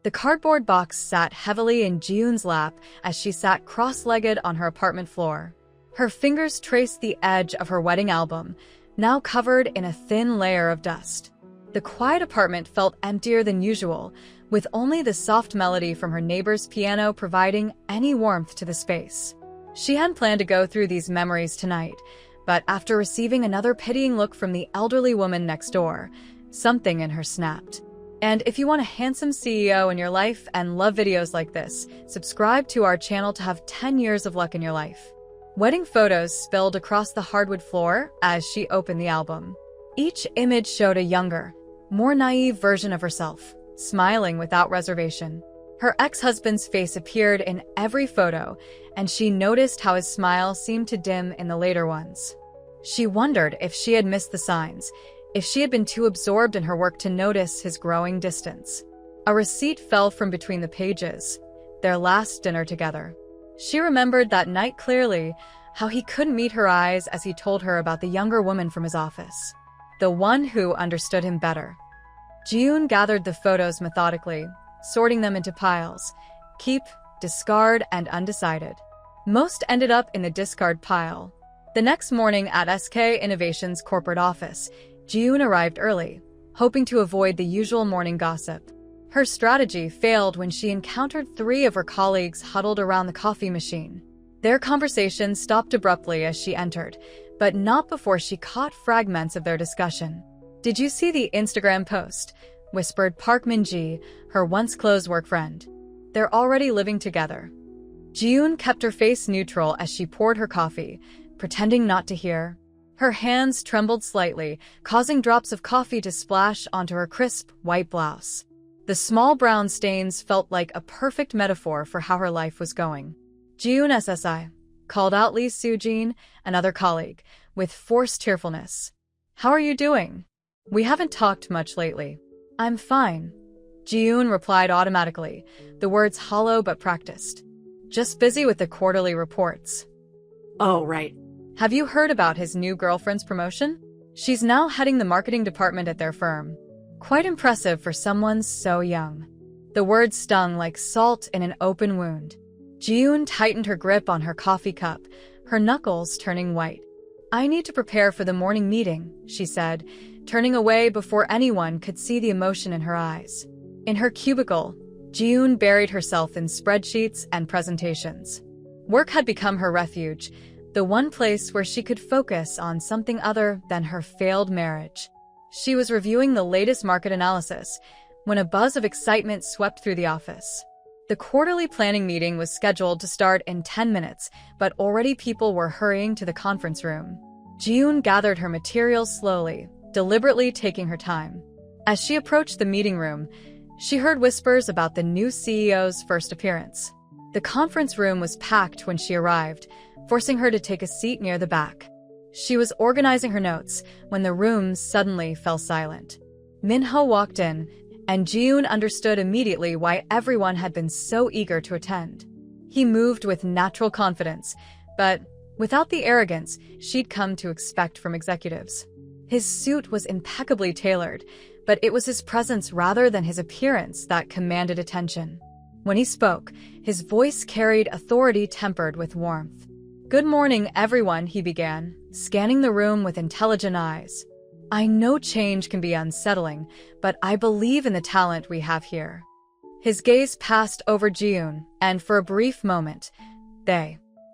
The cardboard box sat heavily in Ji-yoon's lap as she sat cross-legged on her apartment floor. Her fingers traced the edge of her wedding album, now covered in a thin layer of dust. The quiet apartment felt emptier than usual, with only the soft melody from her neighbor's piano providing any warmth to the space. She hadn't planned to go through these memories tonight, but after receiving another pitying look from the elderly woman next door, something in her snapped. And if you want a handsome CEO in your life and love videos like this, subscribe to our channel to have 10 years of luck in your life. Wedding photos spilled across the hardwood floor as she opened the album. Each image showed a younger, more naive version of herself, smiling without reservation. Her ex-husband's face appeared in every photo, and she noticed how his smile seemed to dim in the later ones. She wondered if she had missed the signs, if she had been too absorbed in her work to notice his growing distance. A receipt fell from between the pages, their last dinner together. She remembered that night clearly, how he couldn't meet her eyes as he told her about the younger woman from his office, the one who understood him better. Ji-yoon gathered the photos methodically, sorting them into piles: keep, discard, and undecided. Most ended up in the discard pile. The next morning at SK Innovation's corporate office, Ji-yoon arrived early, hoping to avoid the usual morning gossip. Her strategy failed when she encountered 3 of her colleagues huddled around the coffee machine. Their conversation stopped abruptly as she entered, but not before she caught fragments of their discussion. "Did you see the Instagram post?" whispered Park Min-ji, her once-close work friend. "They're already living together." Ji-yoon kept her face neutral as she poured her coffee, pretending not to hear. Her hands trembled slightly, causing drops of coffee to splash onto her crisp, white blouse. The small brown stains felt like a perfect metaphor for how her life was going. "Ji-yoon SSI," called out Lee Soo-jin, another colleague, with forced tearfulness. "How are you doing? We haven't talked much lately." "I'm fine," Ji-yoon replied automatically, the words hollow but practiced. "Just busy with the quarterly reports." "Oh, right. "Have you heard about his new girlfriend's promotion? She's now heading the marketing department at their firm. Quite impressive for someone so young." The words stung like salt in an open wound. Ji-yoon tightened her grip on her coffee cup, her knuckles turning white. "I need to prepare for the morning meeting," she said, turning away before anyone could see the emotion in her eyes. In her cubicle, Ji-yoon buried herself in spreadsheets and presentations. Work had become her refuge, the one place where she could focus on something other than her failed marriage. She was reviewing the latest market analysis when a buzz of excitement swept through the office. The quarterly planning meeting was scheduled to start in 10 minutes, but already people were hurrying to the conference room. Ji-yoon gathered her materials slowly, deliberately taking her time. As she approached the meeting room, she heard whispers about the new CEO's first appearance. The conference room was packed when she arrived, forcing her to take a seat near the back. She was organizing her notes when the room suddenly fell silent. Min-ho walked in, and Ji-yoon understood immediately why everyone had been so eager to attend. He moved with natural confidence, but without the arrogance she'd come to expect from executives. His suit was impeccably tailored, but it was his presence rather than his appearance that commanded attention. When he spoke, his voice carried authority tempered with warmth. "Good morning, everyone," he began, scanning the room with intelligent eyes. "I know change can be unsettling, but I believe in the talent we have here." His gaze passed over Ji-yoon, and for a brief moment,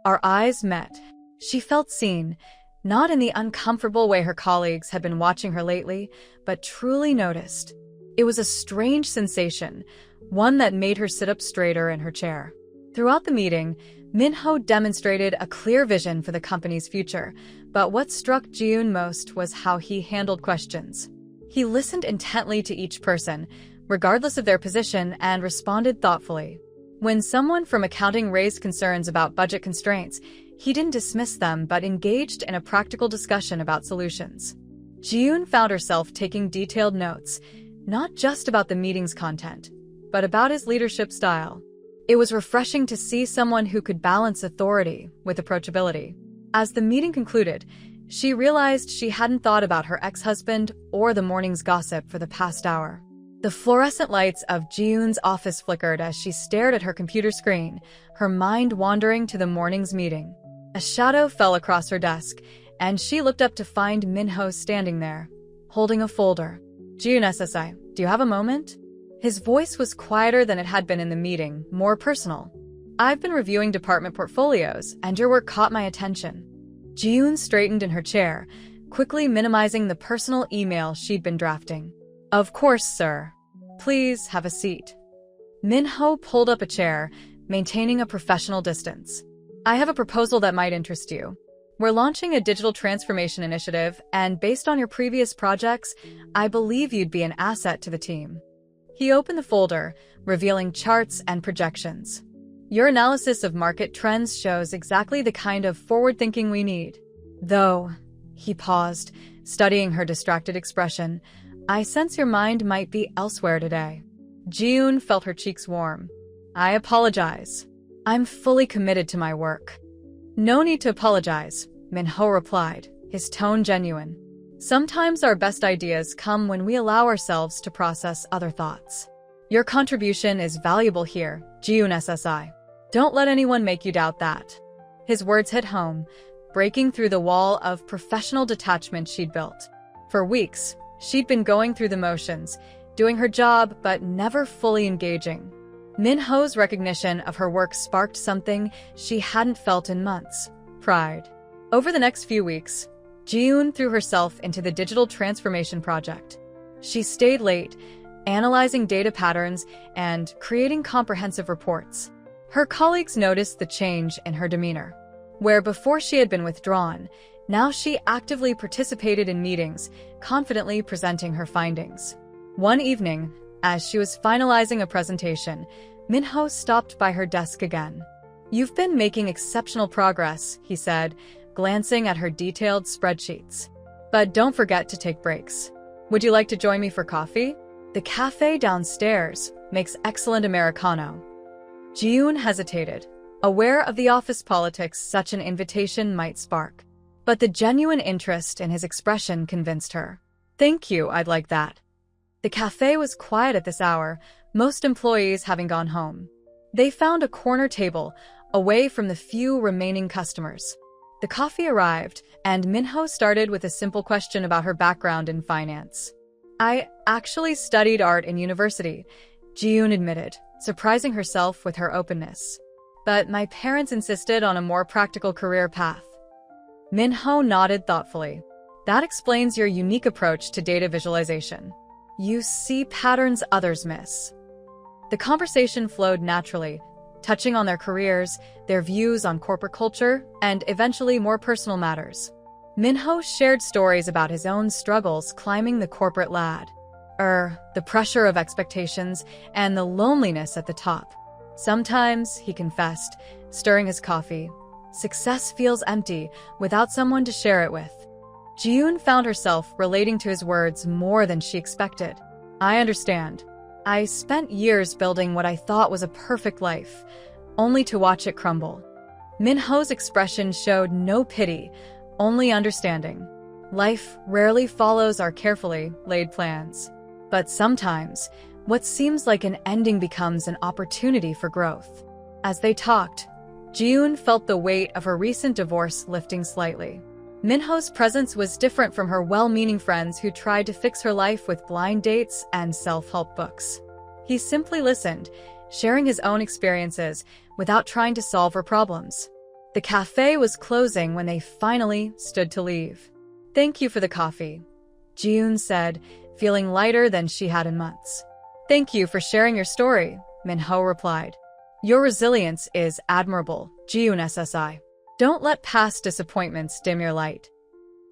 our eyes met. She felt seen, not in the uncomfortable way her colleagues had been watching her lately, but truly noticed. It was a strange sensation, one that made her sit up straighter in her chair. Throughout the meeting, Min-ho demonstrated a clear vision for the company's future, but what struck Ji-yoon most was how he handled questions. He listened intently to each person, regardless of their position, and responded thoughtfully. When someone from accounting raised concerns about budget constraints, he didn't dismiss them but engaged in a practical discussion about solutions. Ji-yoon found herself taking detailed notes, not just about the meeting's content, but about his leadership style. It was refreshing to see someone who could balance authority with approachability. As the meeting concluded, she realized she hadn't thought about her ex-husband or the morning's gossip for the past hour. The fluorescent lights of Ji-yoon's office flickered as she stared at her computer screen, her mind wandering to the morning's meeting. A shadow fell across her desk, and she looked up to find Min-ho standing there, holding a folder. Ji-yoon SSI, do you have a moment? His voice was quieter than it had been in the meeting, more personal. I've been reviewing department portfolios, and your work caught my attention. Ji-yoon straightened in her chair, quickly minimizing the personal email she'd been drafting. Of course, sir. Please have a seat. Min-ho pulled up a chair, maintaining a professional distance. I have a proposal that might interest you. We're launching a digital transformation initiative, and based on your previous projects, I believe you'd be an asset to the team. He opened the folder, revealing charts and projections. Your analysis of market trends shows exactly the kind of forward-thinking we need. Though, he paused, studying her distracted expression, I sense your mind might be elsewhere today. Ji-yoon felt her cheeks warm. I apologize. I'm fully committed to my work. No need to apologize, Min-ho replied, his tone genuine. Sometimes our best ideas come when we allow ourselves to process other thoughts. Your contribution is valuable here, Ji-yoon SSI. Don't let anyone make you doubt that. His words hit home, breaking through the wall of professional detachment she'd built. For weeks, she'd been going through the motions, doing her job but never fully engaging. Min-ho's recognition of her work sparked something she hadn't felt in months: pride. Over the next few weeks, Ji-yoon threw herself into the digital transformation project. She stayed late, analyzing data patterns and creating comprehensive reports. Her colleagues noticed the change in her demeanor. Where before she had been withdrawn, now she actively participated in meetings, confidently presenting her findings. One evening, as she was finalizing a presentation, Min-ho stopped by her desk again. You've been making exceptional progress, he said, glancing at her detailed spreadsheets. But don't forget to take breaks. Would you like to join me for coffee? The cafe downstairs makes excellent Americano. Ji-yoon hesitated, aware of the office politics such an invitation might spark. But the genuine interest in his expression convinced her. Thank you, I'd like that. The cafe was quiet at this hour, most employees having gone home. They found a corner table, away from the few remaining customers. The coffee arrived, and Min-ho started with a simple question about her background in finance. I actually studied art in university, Ji-yoon admitted, surprising herself with her openness. But my parents insisted on a more practical career path. Min-ho nodded thoughtfully. That explains your unique approach to data visualization. You see patterns others miss. The conversation flowed naturally, touching on their careers, their views on corporate culture, and eventually more personal matters. Min-ho shared stories about his own struggles climbing the corporate ladder. The pressure of expectations and the loneliness at the top. Sometimes, he confessed, stirring his coffee, success feels empty without someone to share it with. Ji-yoon found herself relating to his words more than she expected. I understand. I spent years building what I thought was a perfect life, only to watch it crumble. Min-ho's expression showed no pity, only understanding. Life rarely follows our carefully laid plans. But sometimes, what seems like an ending becomes an opportunity for growth. As they talked, Ji-yoon felt the weight of her recent divorce lifting slightly. Min-ho's presence was different from her well-meaning friends who tried to fix her life with blind dates and self-help books. He simply listened, sharing his own experiences without trying to solve her problems. The cafe was closing when they finally stood to leave. Thank you for the coffee, Ji-yoon said, feeling lighter than she had in months. Thank you for sharing your story, Min-ho replied. Your resilience is admirable, Ji-yoon SSI. Don't let past disappointments dim your light.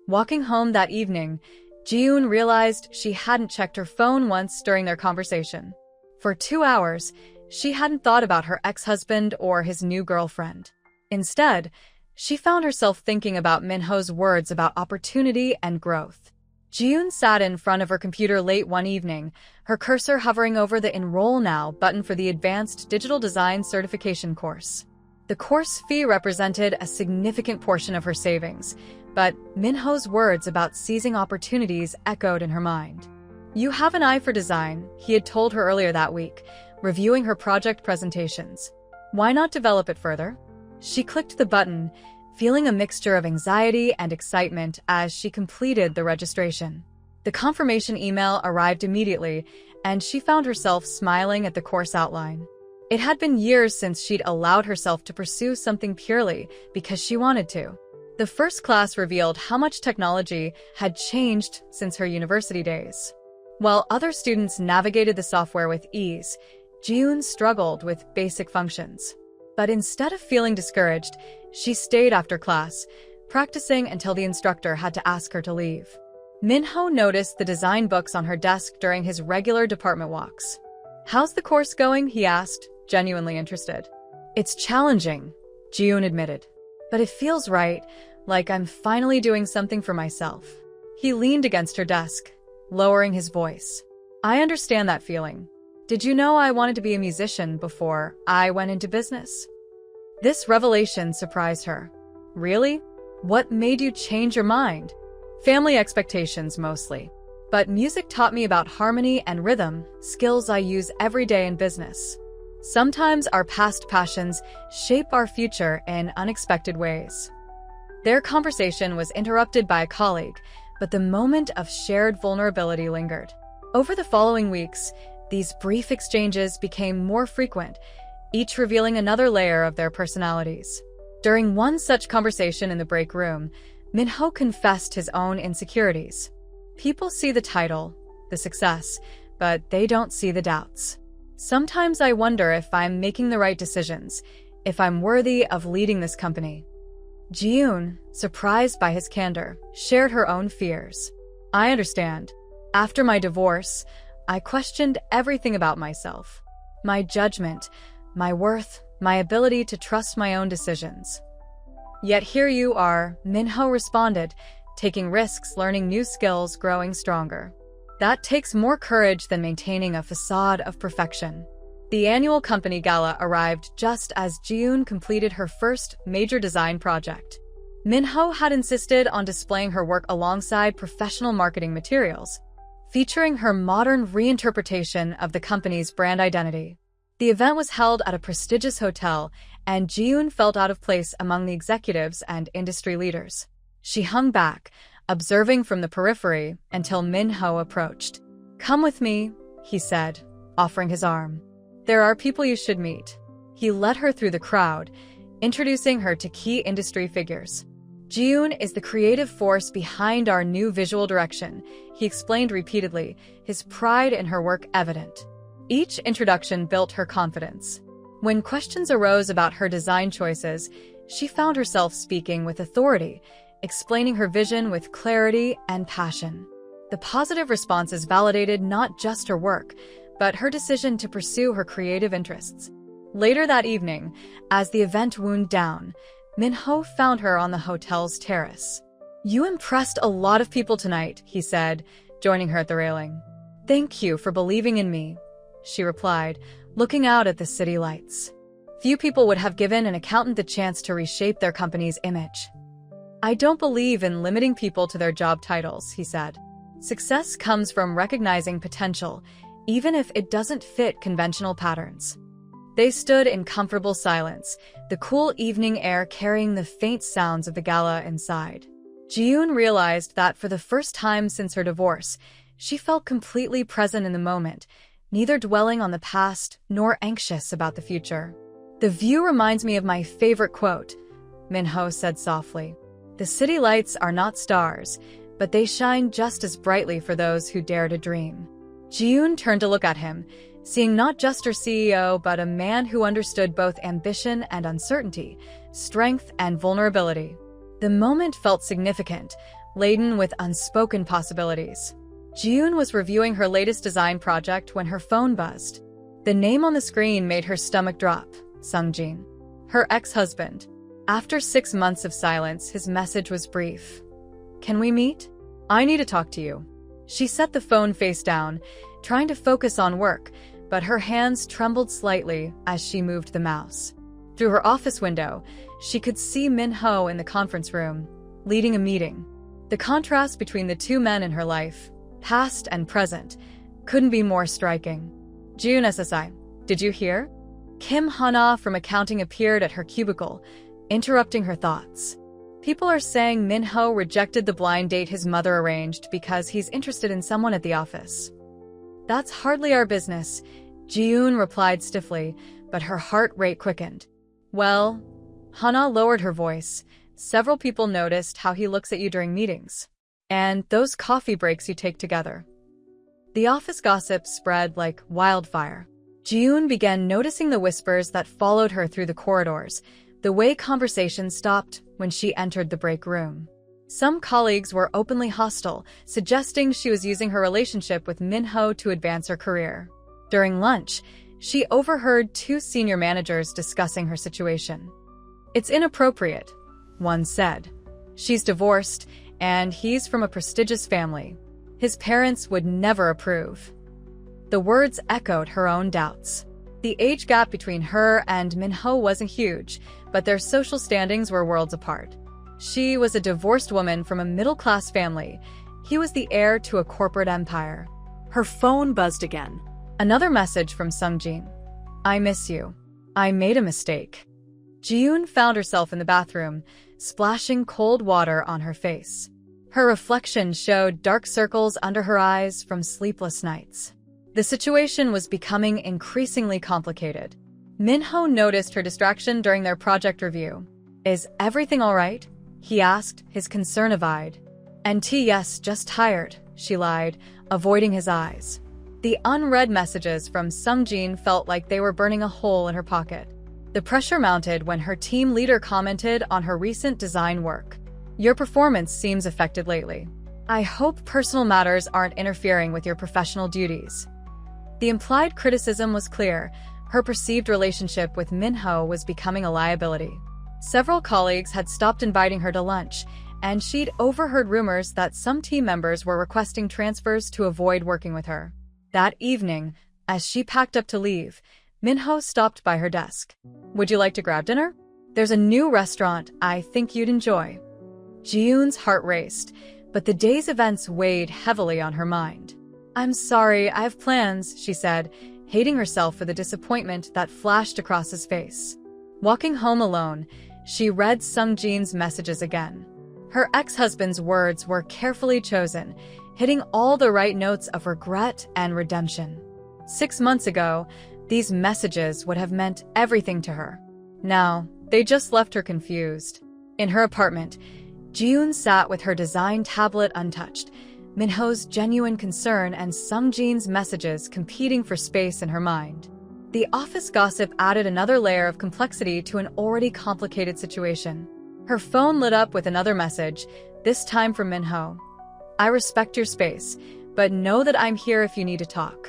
Walking home that evening, Ji-yoon realized she hadn't checked her phone once during their conversation. For 2 hours, she hadn't thought about her ex-husband or his new girlfriend. Instead, she found herself thinking about Min-ho's words about opportunity and growth. Ji-yoon sat in front of her computer late one evening, her cursor hovering over the Enroll Now button for the Advanced Digital Design Certification course. The course fee represented a significant portion of her savings, but Min-ho's words about seizing opportunities echoed in her mind. You have an eye for design, he had told her earlier that week, reviewing her project presentations. Why not develop it further? She clicked the button, feeling a mixture of anxiety and excitement as she completed the registration. The confirmation email arrived immediately, and she found herself smiling at the course outline. It had been years since she'd allowed herself to pursue something purely because she wanted to. The first class revealed how much technology had changed since her university days. While other students navigated the software with ease, Ji-yoon struggled with basic functions. But instead of feeling discouraged, she stayed after class, practicing until the instructor had to ask her to leave. Min-ho noticed the design books on her desk during his regular department walks. "How's the course going?" he asked, genuinely interested. "It's challenging," Ji-yoon admitted. "But it feels right, like I'm finally doing something for myself." He leaned against her desk, lowering his voice. "I understand that feeling. Did you know I wanted to be a musician before I went into business?" This revelation surprised her. "Really? What made you change your mind?" "Family expectations, mostly. But music taught me about harmony and rhythm, skills I use every day in business. Sometimes our past passions shape our future in unexpected ways." Their conversation was interrupted by a colleague, but the moment of shared vulnerability lingered. Over the following weeks, these brief exchanges became more frequent, each revealing another layer of their personalities. During one such conversation in the break room, Min-ho confessed his own insecurities. "People see the title, the success, but they don't see the doubts. Sometimes I wonder if I'm making the right decisions, if I'm worthy of leading this company." Ji-yoon, surprised by his candor, shared her own fears. "I understand. After my divorce, I questioned everything about myself. My judgment, my worth, my ability to trust my own decisions. Yet here you are," Min-ho responded, "taking risks, learning new skills, growing stronger. That takes more courage than maintaining a facade of perfection." The annual company gala arrived just as Ji-yoon completed her first major design project. Min-ho had insisted on displaying her work alongside professional marketing materials, featuring her modern reinterpretation of the company's brand identity. The event was held at a prestigious hotel, and Ji-yoon felt out of place among the executives and industry leaders. She hung back, observing from the periphery until Min-ho approached. "Come with me," he said, offering his arm. "There are people you should meet." He led her through the crowd, introducing her to key industry figures. "Ji-yoon is the creative force behind our new visual direction," he explained repeatedly, his pride in her work evident. Each introduction built her confidence. When questions arose about her design choices, she found herself speaking with authority, explaining her vision with clarity and passion. The positive responses validated not just her work, but her decision to pursue her creative interests. Later that evening, as the event wound down, Min-ho found her on the hotel's terrace. "You impressed a lot of people tonight," he said, joining her at the railing. "Thank you for believing in me," she replied, looking out at the city lights. "Few people would have given an accountant the chance to reshape their company's image." "I don't believe in limiting people to their job titles," he said. "Success comes from recognizing potential, even if it doesn't fit conventional patterns." They stood in comfortable silence, the cool evening air carrying the faint sounds of the gala inside. Ji-yoon realized that for the first time since her divorce, she felt completely present in the moment, neither dwelling on the past nor anxious about the future. "The view reminds me of my favorite quote," Min-ho said softly. "The city lights are not stars, but they shine just as brightly for those who dare to dream." Ji-yoon turned to look at him, seeing not just her CEO, but a man who understood both ambition and uncertainty, strength and vulnerability. The moment felt significant, laden with unspoken possibilities. Ji-yoon was reviewing her latest design project when her phone buzzed. The name on the screen made her stomach drop: Sung-jin. Her ex-husband. After 6 months of silence, his message was brief. "Can we meet? I need to talk to you." She set the phone face down, trying to focus on work, but her hands trembled slightly as she moved the mouse. Through her office window, she could see Min-ho in the conference room, leading a meeting. The contrast between the two men in her life past and present, couldn't be more striking. June SSI, did you hear? Kim Hana from accounting appeared at her cubicle, interrupting her thoughts. People are saying Minho rejected the blind date his mother arranged because he's interested in someone at the office. That's hardly our business, Ji-yoon replied stiffly, but her heart rate quickened. Well, Hana lowered her voice. Several people noticed how he looks at you during meetings. And those coffee breaks you take together. The office gossip spread like wildfire. Ji-yoon began noticing the whispers that followed her through the corridors, the way conversation stopped when she entered the break room. Some colleagues were openly hostile, suggesting she was using her relationship with Minho to advance her career. During lunch, she overheard two senior managers discussing her situation. It's inappropriate, one said. She's divorced, and he's from a prestigious family. His parents would never approve. The words echoed her own doubts. The age gap between her and Minho wasn't huge, but their social standings were worlds apart. She was a divorced woman from a middle-class family. He was the heir to a corporate empire. Her phone buzzed again. Another message from Sungjin. I miss you. I made a mistake. Ji-yoon found herself in the bathroom, splashing cold water on her face. Her reflection showed dark circles under her eyes from sleepless nights. The situation was becoming increasingly complicated. Minho noticed her distraction during their project review. Is everything all right? He asked, his concern avowed. Yes, just tired, she lied, avoiding his eyes. The unread messages from Sungjin felt like they were burning a hole in her pocket. The pressure mounted when her team leader commented on her recent design work. Your performance seems affected lately. I hope personal matters aren't interfering with your professional duties. The implied criticism was clear. Her perceived relationship with Minho was becoming a liability. Several colleagues had stopped inviting her to lunch, and she'd overheard rumors that some team members were requesting transfers to avoid working with her. That evening, as she packed up to leave, Minho stopped by her desk. Would you like to grab dinner? There's a new restaurant I think you'd enjoy. Ji-yoon's heart raced, but the day's events weighed heavily on her mind. I'm sorry, I have plans, she said, hating herself for the disappointment that flashed across his face. Walking home alone, she read Sungjin's messages again. Her ex-husband's words were carefully chosen, hitting all the right notes of regret and redemption. 6 months ago, these messages would have meant everything to her. Now, they just left her confused. In her apartment, Ji-yoon sat with her design tablet untouched, Minho's genuine concern and Sungjin's messages competing for space in her mind. The office gossip added another layer of complexity to an already complicated situation. Her phone lit up with another message, this time from Minho. I respect your space, but know that I'm here if you need to talk.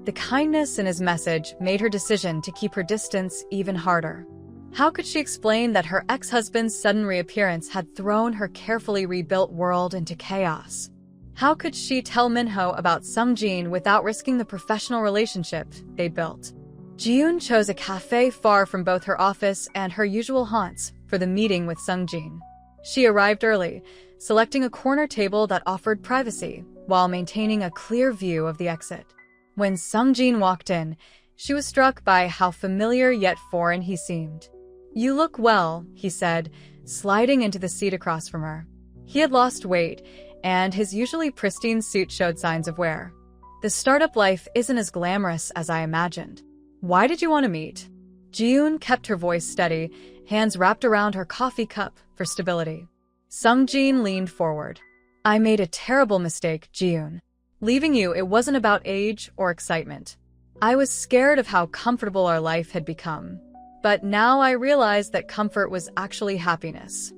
The kindness in his message made her decision to keep her distance even harder. How could she explain that her ex-husband's sudden reappearance had thrown her carefully rebuilt world into chaos? How could she tell Minho about Sungjin without risking the professional relationship they built? Ji-yoon chose a cafe far from both her office and her usual haunts for the meeting with Sungjin. She arrived early, selecting a corner table that offered privacy while maintaining a clear view of the exit. When Sungjin walked in, she was struck by how familiar yet foreign he seemed. You look well, he said, sliding into the seat across from her. He had lost weight, and his usually pristine suit showed signs of wear. The startup life isn't as glamorous as I imagined. Why did you want to meet? Ji-yoon kept her voice steady, hands wrapped around her coffee cup for stability. Sungjin leaned forward. I made a terrible mistake, Ji-yoon. Leaving you, it wasn't about age or excitement. I was scared of how comfortable our life had become. But now I realized that comfort was actually happiness.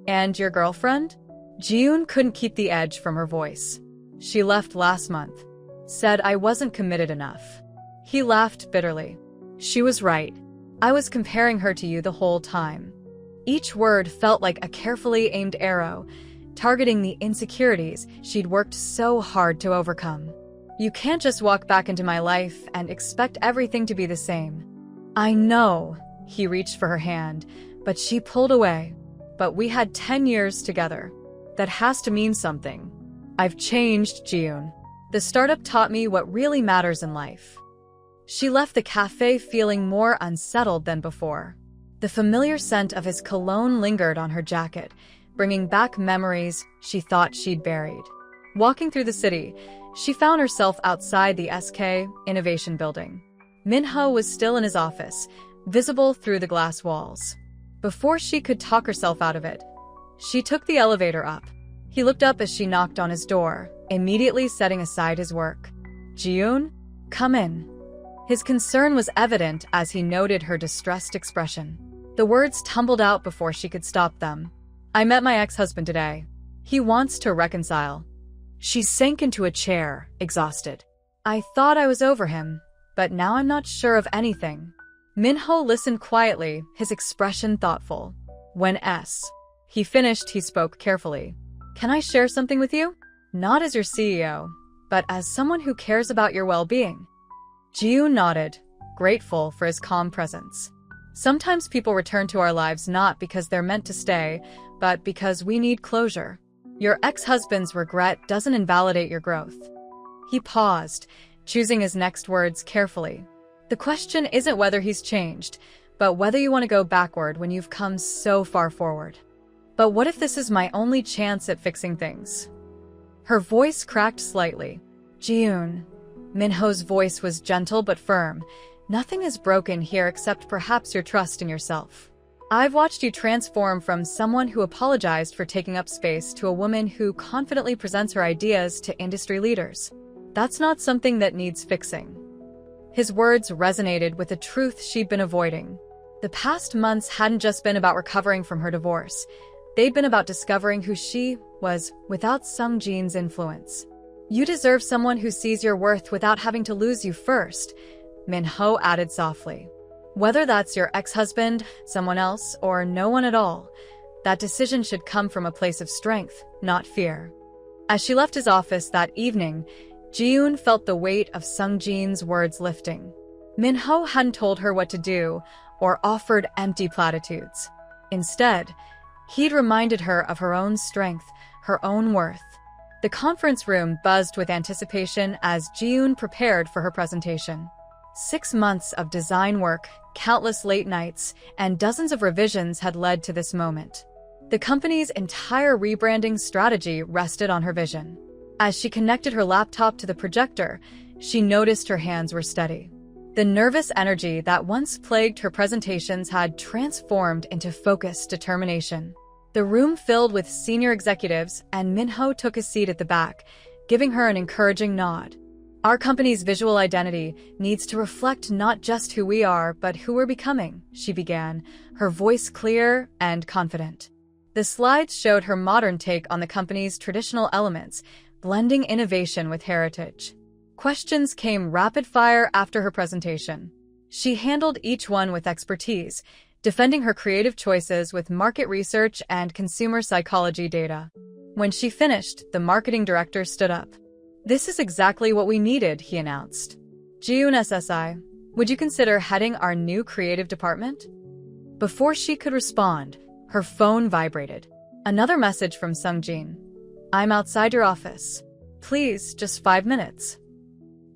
And your girlfriend? Ji-yoon couldn't keep the edge from her voice. She left last month. Said I wasn't committed enough. He laughed bitterly. She was right. I was comparing her to you the whole time. Each word felt like a carefully aimed arrow, targeting the insecurities she'd worked so hard to overcome. You can't just walk back into my life and expect everything to be the same. I know, he reached for her hand, but she pulled away. But we had 10 years together. That has to mean something. I've changed, Jiyoon. The startup taught me what really matters in life. She left the cafe feeling more unsettled than before. The familiar scent of his cologne lingered on her jacket, bringing back memories she thought she'd buried. Walking through the city, she found herself outside the SK Innovation Building. Minho was still in his office, visible through the glass walls. Before she could talk herself out of it, she took the elevator up. He looked up as she knocked on his door, immediately setting aside his work. Jiyoon, come in. His concern was evident as he noted her distressed expression. The words tumbled out before she could stop them. I met my ex-husband today. He wants to reconcile. She sank into a chair, exhausted. I thought I was over him, but now I'm not sure of anything. Minho listened quietly, his expression thoughtful. He finished, he spoke carefully. Can I share something with you? Not as your CEO, but as someone who cares about your well-being. Jiyoon nodded, grateful for his calm presence. Sometimes people return to our lives not because they're meant to stay, but because we need closure. Your ex-husband's regret doesn't invalidate your growth. He paused, choosing his next words carefully. The question isn't whether he's changed, but whether you want to go backward when you've come so far forward. But what if this is my only chance at fixing things? Her voice cracked slightly. Jiyoon. Minho's voice was gentle but firm. Nothing is broken here except perhaps your trust in yourself. I've watched you transform from someone who apologized for taking up space to a woman who confidently presents her ideas to industry leaders. That's not something that needs fixing. His words resonated with the truth she'd been avoiding. The past months hadn't just been about recovering from her divorce. They'd been about discovering who she was without Sung Jin's influence. You deserve someone who sees your worth without having to lose you first, Minho added softly. Whether that's your ex-husband, someone else, or no one at all, that decision should come from a place of strength, not fear. As she left his office that evening, Jiyoon felt the weight of Sung Jin's words lifting. Minho hadn't told her what to do or offered empty platitudes. Instead, he'd reminded her of her own strength, her own worth. The conference room buzzed with anticipation as Jiyoon prepared for her presentation. 6 months of design work, countless late nights, and dozens of revisions had led to this moment. The company's entire rebranding strategy rested on her vision. As she connected her laptop to the projector, she noticed her hands were steady. The nervous energy that once plagued her presentations had transformed into focused determination. The room filled with senior executives, and Minho took a seat at the back, giving her an encouraging nod. Our company's visual identity needs to reflect not just who we are, but who we're becoming, she began, her voice clear and confident. The slides showed her modern take on the company's traditional elements, blending innovation with heritage. Questions came rapid fire after her presentation. She handled each one with expertise, defending her creative choices with market research and consumer psychology data. When she finished, the marketing director stood up. This is exactly what we needed, he announced. Jiyoon SSI, would you consider heading our new creative department? Before she could respond, her phone vibrated. Another message from Sung Jin. I'm outside your office. Please, just 5 minutes.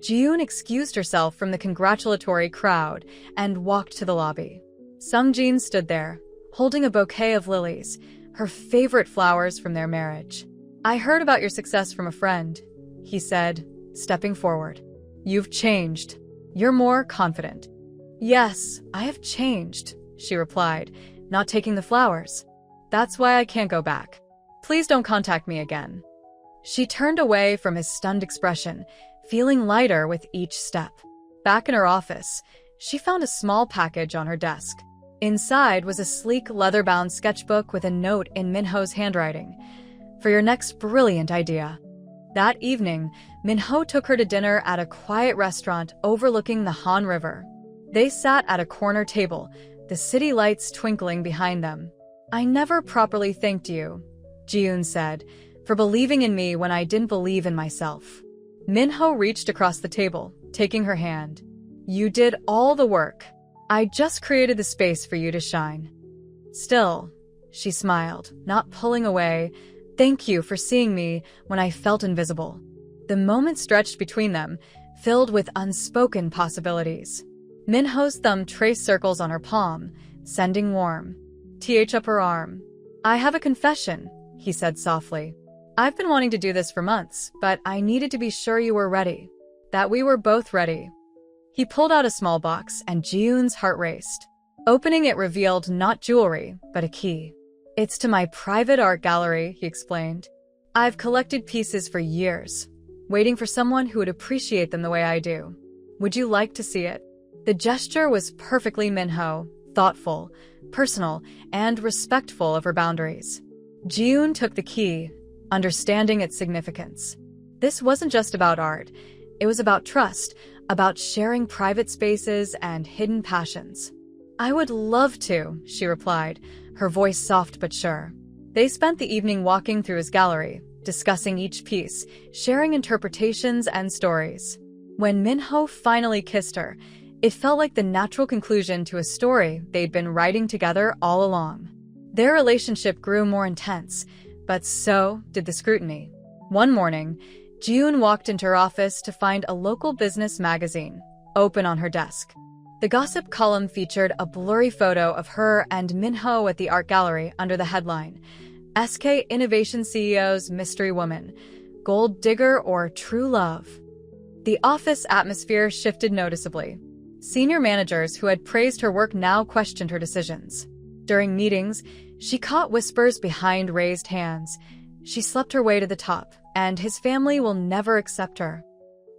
Jiyoon excused herself from the congratulatory crowd and walked to the lobby. Sung Jin stood there, holding a bouquet of lilies, her favorite flowers from their marriage. I heard about your success from a friend, he said, stepping forward. You've changed. You're more confident. Yes, I have changed, she replied, not taking the flowers. That's why I can't go back. Please don't contact me again. She turned away from his stunned expression, feeling lighter with each step. Back in her office, she found a small package on her desk. Inside was a sleek leather-bound sketchbook with a note in Minho's handwriting. For your next brilliant idea. That evening, Minho took her to dinner at a quiet restaurant overlooking the Han River. They sat at a corner table, the city lights twinkling behind them. I never properly thanked you, Jiyoon said, for believing in me when I didn't believe in myself. Minho reached across the table, taking her hand. You did all the work. I just created the space for you to shine. Still, she smiled, not pulling away, Thank you for seeing me when I felt invisible. The moment stretched between them, filled with unspoken possibilities. Minho's thumb traced circles on her palm, sending warm th up her arm. I have a confession, he said softly. I've been wanting to do this for months, but I needed to be sure you were ready. That we were both ready. He pulled out a small box, and Ji-yoon's heart raced. Opening it revealed not jewelry, but a key. It's to my private art gallery, he explained. I've collected pieces for years, waiting for someone who would appreciate them the way I do. Would you like to see it? The gesture was perfectly Minho, thoughtful, personal, and respectful of her boundaries. Ji-yoon took the key, understanding its significance. This wasn't just about art. It was about trust, about sharing private spaces and hidden passions. I would love to, she replied, her voice soft but sure. They spent the evening walking through his gallery, discussing each piece, sharing interpretations and stories. When Minho finally kissed her, it felt like the natural conclusion to a story they'd been writing together all along. Their relationship grew more intense, but so did the scrutiny. One morning, Ji-yoon walked into her office to find a local business magazine open on her desk. The gossip column featured a blurry photo of her and Minho at the art gallery under the headline, SK Innovation CEO's Mystery Woman, Gold Digger or True Love. The office atmosphere shifted noticeably. Senior managers who had praised her work now questioned her decisions. During meetings, she caught whispers behind raised hands. She slept her way to the top, and his family will never accept her.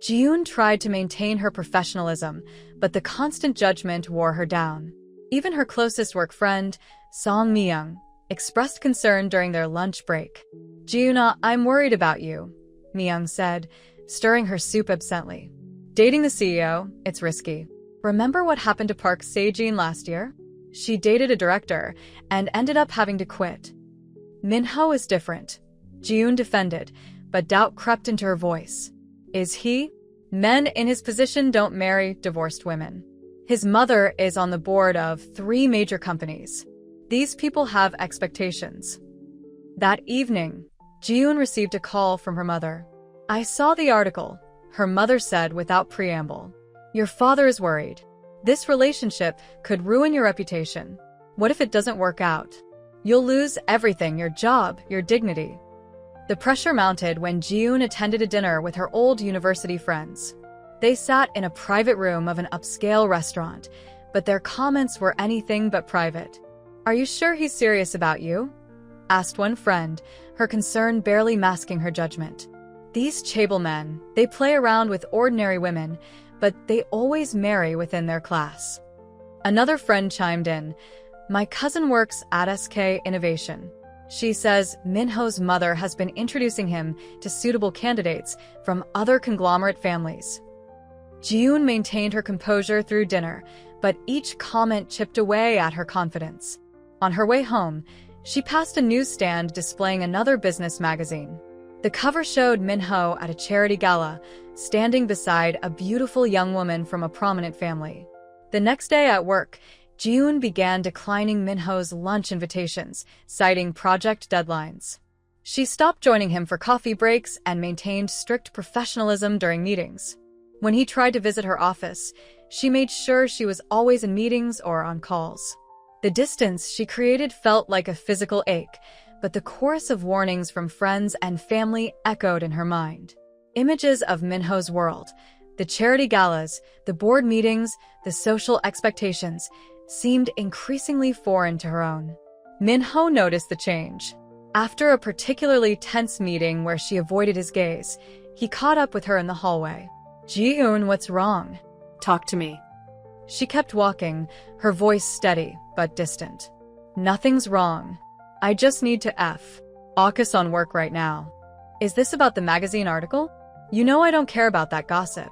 Ji-yoon tried to maintain her professionalism, but the constant judgment wore her down. Even her closest work friend, Song Mi-young, expressed concern during their lunch break. Ji-yoon, I'm worried about you, Mi-young said, stirring her soup absently. Dating the CEO, it's risky. Remember what happened to Park Se-jin last year? She dated a director and ended up having to quit. Minho is different, Ji-yoon defended, but doubt crept into her voice. Is he? Men in his position don't marry divorced women. His mother is on the board of 3 major companies. These people have expectations. That evening, Ji-yoon received a call from her mother. I saw the article, her mother said without preamble. Your father is worried. This relationship could ruin your reputation. What if it doesn't work out? You'll lose everything, your job, your dignity. The pressure mounted when Ji-yoon attended a dinner with her old university friends. They sat in a private room of an upscale restaurant, but their comments were anything but private. Are you sure he's serious about you? Asked one friend, her concern barely masking her judgment. These chaebol men, they play around with ordinary women, but they always marry within their class. Another friend chimed in, my cousin works at SK Innovation. She says Minho's mother has been introducing him to suitable candidates from other conglomerate families. Ji-yoon maintained her composure through dinner, but each comment chipped away at her confidence. On her way home, she passed a newsstand displaying another business magazine. The cover showed Minho at a charity gala, standing beside a beautiful young woman from a prominent family. The next day at work, Ji-yoon began declining Minho's lunch invitations, citing project deadlines. She stopped joining him for coffee breaks and maintained strict professionalism during meetings. When he tried to visit her office, she made sure she was always in meetings or on calls. The distance she created felt like a physical ache, but the chorus of warnings from friends and family echoed in her mind. Images of Minho's world, the charity galas, the board meetings, the social expectations, seemed increasingly foreign to her own. Minho noticed the change. After a particularly tense meeting where she avoided his gaze, he caught up with her in the hallway. Ji-yoon, what's wrong? Talk to me. She kept walking, her voice steady but distant. Nothing's wrong. I just need to focus on work right now. Is this about the magazine article? You know I don't care about that gossip.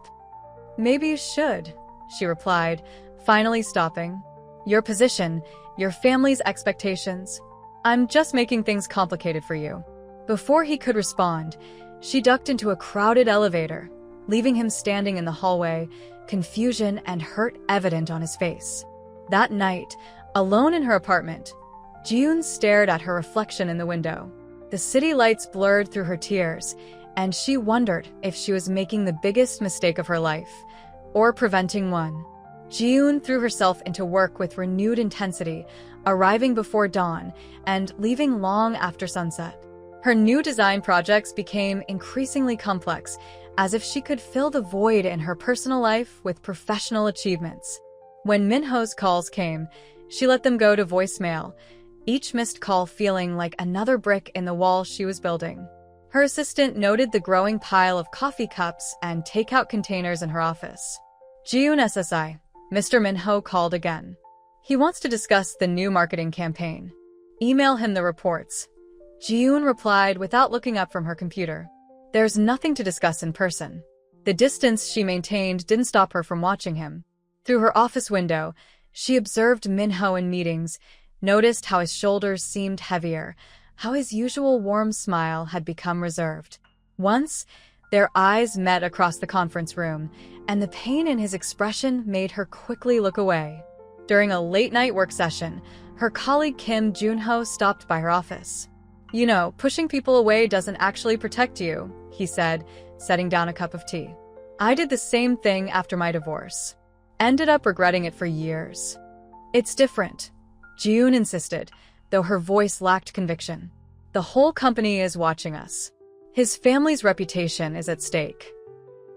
Maybe you should, she replied, finally stopping. Your position, your family's expectations. I'm just making things complicated for you. Before he could respond, she ducked into a crowded elevator, leaving him standing in the hallway, confusion and hurt evident on his face. That night, alone in her apartment, Ji-yoon stared at her reflection in the window. The city lights blurred through her tears, and she wondered if she was making the biggest mistake of her life, or preventing one. Ji-yoon threw herself into work with renewed intensity, arriving before dawn and leaving long after sunset. Her new design projects became increasingly complex, as if she could fill the void in her personal life with professional achievements. When Minho's calls came, she let them go to voicemail, each missed call feeling like another brick in the wall she was building. Her assistant noted the growing pile of coffee cups and takeout containers in her office. Ji-yoon SSI, Mr. Minho called again. He wants to discuss the new marketing campaign. Email him the reports. Ji-yoon replied without looking up from her computer. There's nothing to discuss in person. The distance she maintained didn't stop her from watching him. Through her office window, she observed Minho in meetings, noticed how his shoulders seemed heavier, how his usual warm smile had become reserved. Once, their eyes met across the conference room, and the pain in his expression made her quickly look away. During a late-night work session, her colleague Kim Junho stopped by her office. "You know, pushing people away doesn't actually protect you," he said, setting down a cup of tea. "I did the same thing after my divorce. Ended up regretting it for years." "It's different," Ji-yoon insisted, though her voice lacked conviction. "The whole company is watching us. His family's reputation is at stake.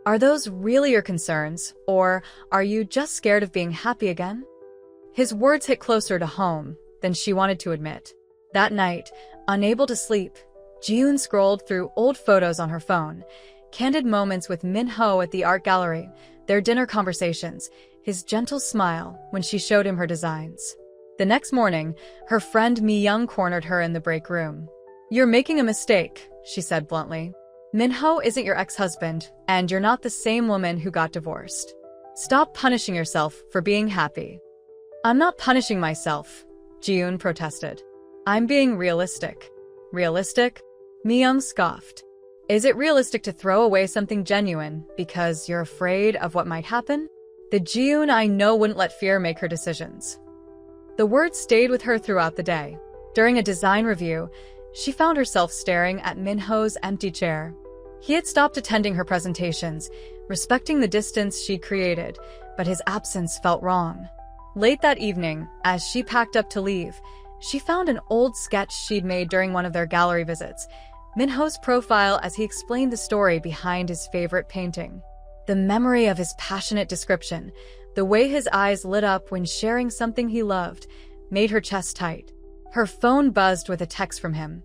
Are those really your concerns, or are you just scared of being happy again?" His words hit closer to home than she wanted to admit. That night, unable to sleep, Ji-yoon scrolled through old photos on her phone, candid moments with Minho at the art gallery, their dinner conversations, his gentle smile when she showed him her designs. The next morning, her friend Mi-young cornered her in the break room. "You're making a mistake," she said bluntly. "Minho isn't your ex-husband, and you're not the same woman who got divorced. Stop punishing yourself for being happy." "I'm not punishing myself," Ji-yoon protested. "I'm being realistic." "Realistic?" Mi-young scoffed. "Is it realistic to throw away something genuine because you're afraid of what might happen?" The Ji-yoon I know wouldn't let fear make her decisions. The words stayed with her throughout the day. During a design review, she found herself staring at Minho's empty chair. He had stopped attending her presentations, respecting the distance she'd created, but his absence felt wrong. Late that evening, as she packed up to leave, she found an old sketch she'd made during one of their gallery visits, Minho's profile as he explained the story behind his favorite painting. The memory of his passionate description, the way his eyes lit up when sharing something he loved, made her chest tight. Her phone buzzed with a text from him.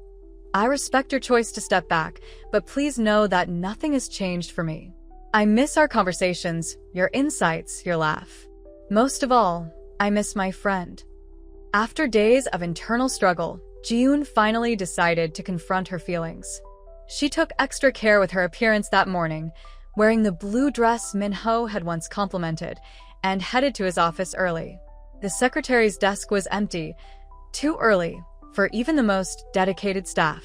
"I respect your choice to step back, but please know that nothing has changed for me. I miss our conversations, your insights, your laugh. Most of all, I miss my friend." After days of internal struggle, Ji-yoon finally decided to confront her feelings. She took extra care with her appearance that morning, wearing the blue dress Minho had once complimented, and headed to his office early. The secretary's desk was empty, too early for even the most dedicated staff.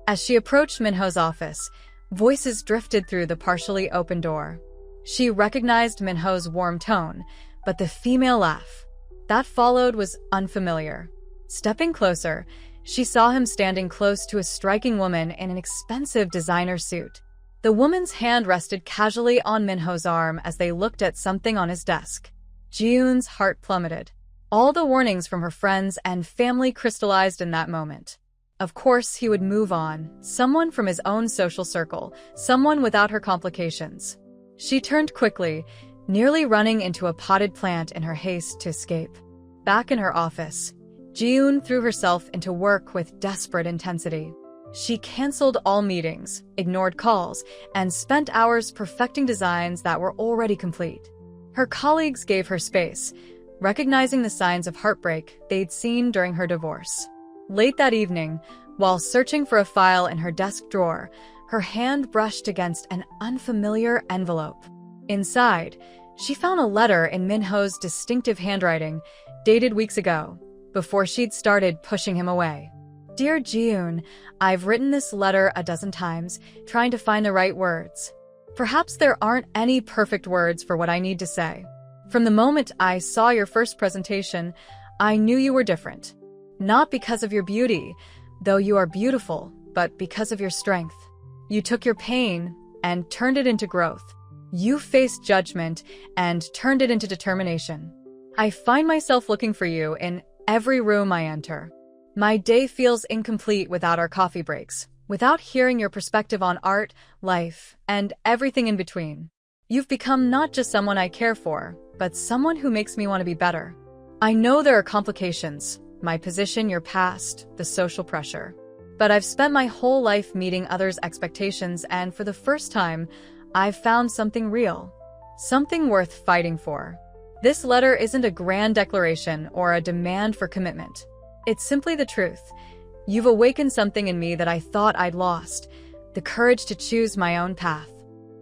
As she approached Minho's office, voices drifted through the partially open door. She recognized Minho's warm tone, but the female laugh that followed was unfamiliar. Stepping closer, she saw him standing close to a striking woman in an expensive designer suit. The woman's hand rested casually on Minho's arm as they looked at something on his desk. Ji-yoon's heart plummeted. All the warnings from her friends and family crystallized in that moment. Of course, he would move on, someone from his own social circle, someone without her complications. She turned quickly, nearly running into a potted plant in her haste to escape. Back in her office, Ji-yoon threw herself into work with desperate intensity. She canceled all meetings, ignored calls, and spent hours perfecting designs that were already complete. Her colleagues gave her space, recognizing the signs of heartbreak they'd seen during her divorce. Late that evening, while searching for a file in her desk drawer, her hand brushed against an unfamiliar envelope. Inside, she found a letter in Minho's distinctive handwriting, dated weeks ago, before she'd started pushing him away. "Dear Ji-yoon, I've written this letter a dozen times, trying to find the right words. Perhaps there aren't any perfect words for what I need to say. From the moment I saw your first presentation, I knew you were different. Not because of your beauty, though you are beautiful, but because of your strength. You took your pain and turned it into growth. You faced judgment and turned it into determination. I find myself looking for you in every room I enter. My day feels incomplete without our coffee breaks, without hearing your perspective on art, life, and everything in between. You've become not just someone I care for, but someone who makes me want to be better. I know there are complications, my position, your past, the social pressure. But I've spent my whole life meeting others' expectations, and for the first time, I've found something real. Something worth fighting for. This letter isn't a grand declaration or a demand for commitment. It's simply the truth. You've awakened something in me that I thought I'd lost, the courage to choose my own path.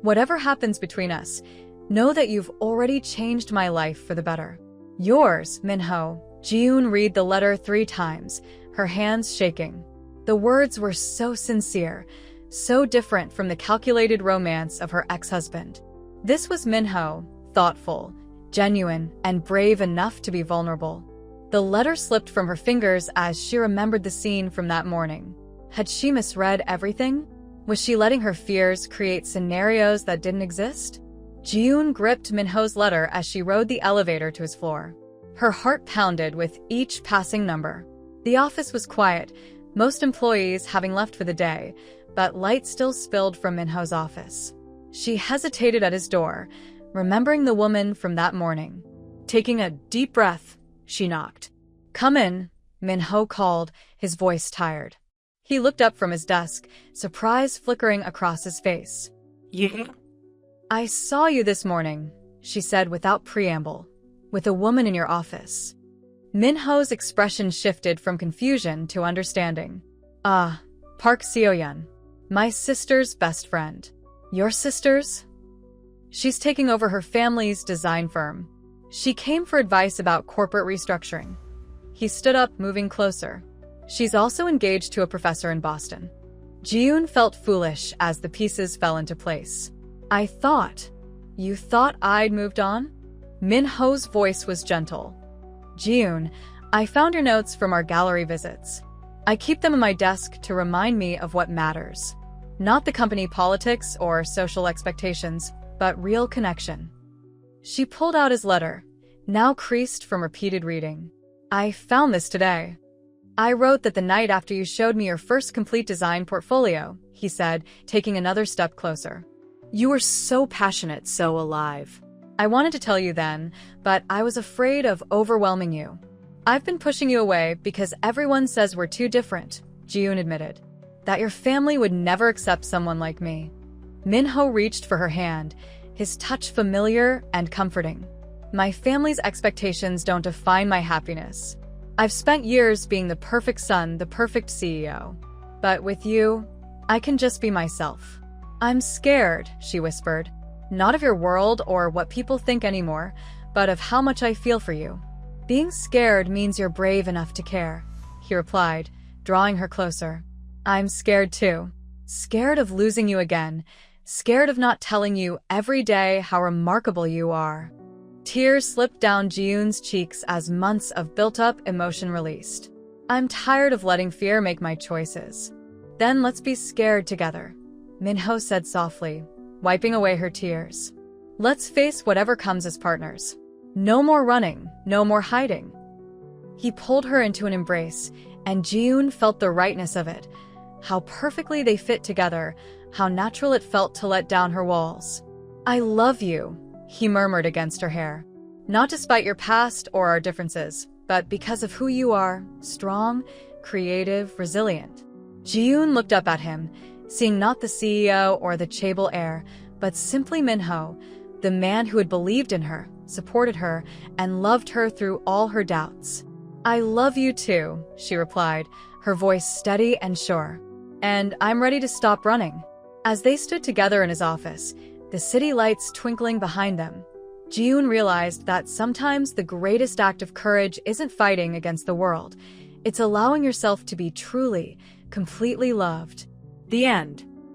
Whatever happens between us, know that you've already changed my life for the better. Yours, Minho. Ji-yoon read the letter 3 times, her hands shaking. The words were so sincere, so different from the calculated romance of her ex-husband. This was Minho, thoughtful, genuine, and brave enough to be vulnerable. The letter slipped from her fingers as she remembered the scene from that morning. Had she misread everything? Was she letting her fears create scenarios that didn't exist? Ji-yoon gripped Minho's letter as she rode the elevator to his floor. Her heart pounded with each passing number. The office was quiet, most employees having left for the day, but light still spilled from Minho's office. She hesitated at his door, remembering the woman from that morning. Taking a deep breath, she knocked. "Come in," Minho called, his voice tired. He looked up from his desk, surprise flickering across his face. Yeah? "I saw you this morning," she said without preamble, "with a woman in your office." Minho's expression shifted from confusion to understanding. "Ah, Park Seo-yeon. My sister's best friend." "Your sister's?" "She's taking over her family's design firm. She came for advice about corporate restructuring." He stood up, moving closer. "She's also engaged to a professor in Boston." Ji-yoon felt foolish as the pieces fell into place. You thought I'd moved on?" Minho's voice was gentle. "Ji-yoon, I found your notes from our gallery visits. I keep them on my desk to remind me of what matters. Not the company politics or social expectations, but real connection." She pulled out his letter, now creased from repeated reading. "I found this today. I wrote that the night after you showed me your first complete design portfolio," he said, taking another step closer. "You were so passionate, so alive. I wanted to tell you then, but I was afraid of overwhelming you. I've been pushing you away because everyone says we're too different," Ji-yoon admitted. "That your family would never accept someone like me." Minho reached for her hand, his touch familiar and comforting. "My family's expectations don't define my happiness. I've spent years being the perfect son, the perfect CEO. But with you, I can just be myself." "I'm scared," she whispered. "Not of your world or what people think anymore, but of how much I feel for you." "Being scared means you're brave enough to care," he replied, drawing her closer. "I'm scared too. Scared of losing you again. Scared of not telling you every day how remarkable you are." Tears slipped down Ji-yoon's cheeks as months of built-up emotion released. "I'm tired of letting fear make my choices." "Then let's be scared together," Minho said softly, wiping away her tears. "Let's face whatever comes as partners. No more running, no more hiding." He pulled her into an embrace, and Ji-yoon felt the rightness of it. How perfectly they fit together, how natural it felt to let down her walls. "I love you," he murmured against her hair. "Not despite your past or our differences, but because of who you are, strong, creative, resilient." Ji-yoon looked up at him, seeing not the CEO or the chaebol heir, but simply Minho, the man who had believed in her, supported her, and loved her through all her doubts. "I love you too," she replied, her voice steady and sure. "And I'm ready to stop running." As they stood together in his office, the city lights twinkling behind them, Ji-yoon realized that sometimes the greatest act of courage isn't fighting against the world. It's allowing yourself to be truly, completely loved. The end.